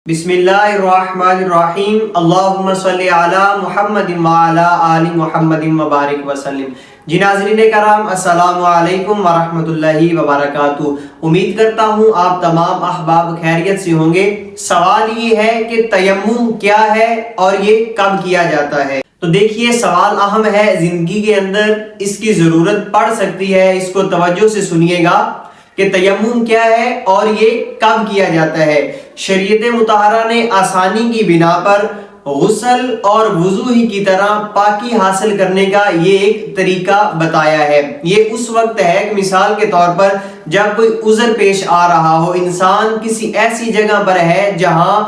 بسم اللہ الرحمن الرحیم اللہم صلی علی محمد وعلی آل محمد وبارک وسلم۔ جی ناظرین کرام، السلام علیکم ورحمۃ اللہ وبرکاتہ۔ امید کرتا ہوں آپ تمام احباب خیریت سے ہوں گے۔ سوال یہ ہے کہ تیمم کیا ہے اور یہ کب کیا جاتا ہے؟ تو دیکھیے، سوال اہم ہے، زندگی کے اندر اس کی ضرورت پڑ سکتی ہے۔ اس کو توجہ سے سنیے گا کہ تیمم کیا ہے اور یہ کب کیا جاتا ہے۔ شریعت مطہرہ نے آسانی کی بنا پر غسل اور وضو ہی کی طرح پاکی حاصل کرنے کا یہ ایک طریقہ بتایا ہے۔ یہ اس وقت ہے کہ مثال کے طور پر جب کوئی عذر پیش آ رہا ہو، انسان کسی ایسی جگہ پر ہے جہاں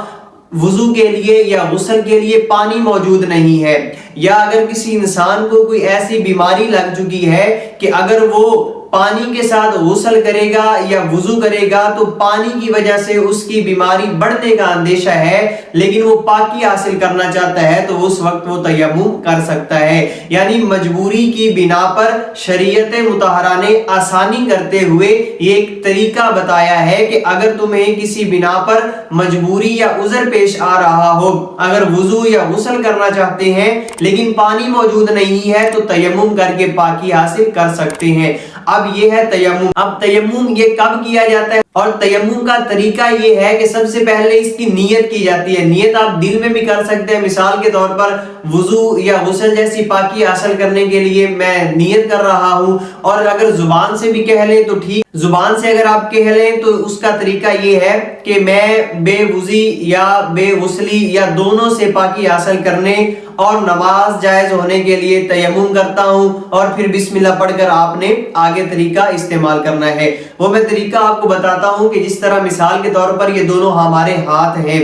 وضو کے لیے یا غسل کے لیے پانی موجود نہیں ہے، یا اگر کسی انسان کو کوئی ایسی بیماری لگ چکی ہے کہ اگر وہ پانی کے ساتھ غسل کرے گا یا وضو کرے گا تو پانی کی وجہ سے اس کی بیماری بڑھنے کا اندیشہ ہے، لیکن وہ پاکی حاصل کرنا چاہتا ہے تو اس وقت وہ تیمم کر سکتا ہے۔ یعنی مجبوری کی بنا پر شریعت مطہرہ نے آسانی کرتے ہوئے یہ ایک طریقہ بتایا ہے کہ اگر تمہیں کسی بنا پر مجبوری یا عذر پیش آ رہا ہو، اگر وضو یا غسل کرنا چاہتے ہیں لیکن پانی موجود نہیں ہے تو تیمم کر کے پاکی حاصل کر سکتے ہیں۔ اب یہ ہے تیمم۔ اب تیمم یہ کب کیا جاتا ہے اور تیمم کا طریقہ یہ ہے کہ سب سے پہلے اس کی نیت کی جاتی ہے۔ نیت آپ دل میں بھی کر سکتے ہیں، مثال کے طور پر وضو یا غسل جیسی پاکی حاصل کرنے کے لیے میں نیت کر رہا ہوں، اور اگر زبان سے بھی کہہ لیں تو ٹھیک۔ زبان سے اگر آپ کہہ لیں تو اس کا طریقہ یہ ہے کہ میں بے وضی یا بے غسلی یا دونوں سے پاکی حاصل کرنے اور نماز جائز ہونے کے لیے تیمم کرتا ہوں، اور پھر بسم اللہ پڑھ کر آپ نے آگے طریقہ استعمال کرنا ہے۔ وہ میں طریقہ آپ کو بتاتا ہوں کہ جس طرح مثال کے طور پر یہ دونوں ہمارے ہاتھ ہیں،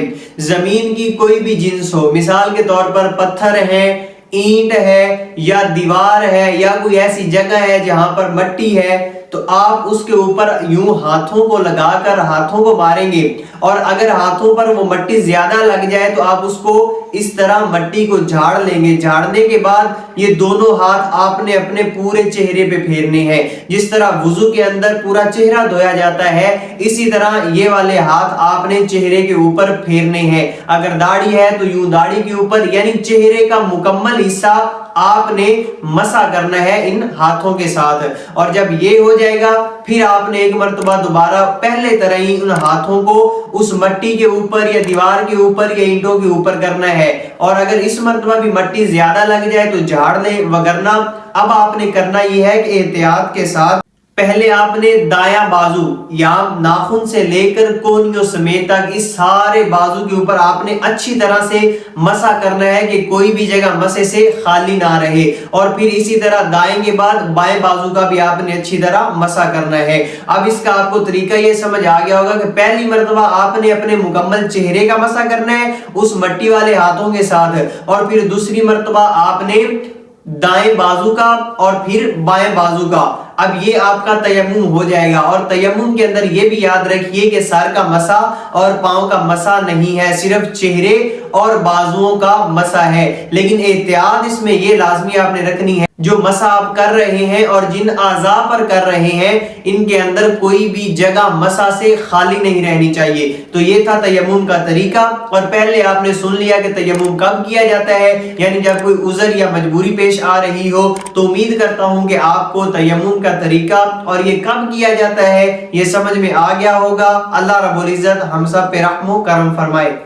زمین کی کوئی بھی جنس ہو، مثال کے طور پر پتھر ہے، اینٹ ہے، یا دیوار ہے، یا کوئی ایسی جگہ ہے جہاں پر مٹی ہے، تو آپ اس کے اوپر یوں ہاتھوں کو لگا کر ہاتھوں کو ماریں گے، اور اگر ہاتھوں پر وہ مٹی زیادہ لگ جائے تو آپ اس کو اس طرح مٹی کو جھاڑ لیں گے۔ جھاڑنے کے بعد یہ دونوں ہاتھ آپ نے اپنے پورے چہرے پہ پھیرنے ہیں۔ جس طرح وضو کے اندر پورا چہرہ دھویا جاتا ہے، اسی طرح یہ والے ہاتھ آپ نے چہرے کے اوپر پھیرنے ہیں۔ اگر داڑھی ہے تو یوں داڑھی کے اوپر، یعنی چہرے کا مکمل حصہ آپ نے مسح کرنا ہے ان ہاتھوں کے ساتھ۔ اور جب یہ ہو جائے گا پھر آپ نے ایک مرتبہ دوبارہ پہلے طرح ہی ان ہاتھوں کو اس مٹی کے اوپر یا دیوار کے اوپر یا اینٹوں کے اوپر کرنا ہے، اور اگر اس مرتبہ بھی مٹی زیادہ لگ جائے تو جھاڑ لیں، وگرنہ اب آپ نے کرنا یہ ہے کہ احتیاط کے ساتھ پہلے آپ نے دایاں بازو یا ناخن سے لے کر کونیوں سمیت تک اس سارے بازو کے اوپر آپ نے اچھی طرح سے مسح کرنا ہے کہ کوئی بھی جگہ مسے سے خالی نہ رہے، اور پھر اسی طرح دائیں کے بعد بائیں بازو کا بھی آپ نے اچھی طرح مسح کرنا ہے۔ اب اس کا آپ کو طریقہ یہ سمجھ آ گیا ہوگا کہ پہلی مرتبہ آپ نے اپنے مکمل چہرے کا مسح کرنا ہے اس مٹی والے ہاتھوں کے ساتھ، اور پھر دوسری مرتبہ آپ نے دائیں بازو کا اور پھر بائیں بازو کا۔ اب یہ آپ کا تیمم ہو جائے گا۔ اور تیمم کے اندر یہ بھی یاد رکھیے کہ سر کا مسح اور پاؤں کا مسح نہیں ہے، صرف چہرے اور بازوؤں کا مسح ہے۔ لیکن احتیاط اس میں یہ لازمی آپ نے رکھنی ہے، جو مسح آپ کر رہے ہیں اور جن اعضاء پر کر رہے ہیں ان کے اندر کوئی بھی جگہ مسح سے خالی نہیں رہنی چاہیے۔ تو یہ تھا تیمم کا طریقہ، اور پہلے آپ نے سن لیا کہ تیمم کب کیا جاتا ہے، یعنی جب کوئی عذر یا مجبوری پیش آ رہی ہو۔ تو امید کرتا ہوں کہ آپ کو تیمم کا طریقہ اور یہ کب کیا جاتا ہے یہ سمجھ میں آ گیا ہوگا۔ اللہ رب العزت ہم سب پہ رحم و کرم فرمائے۔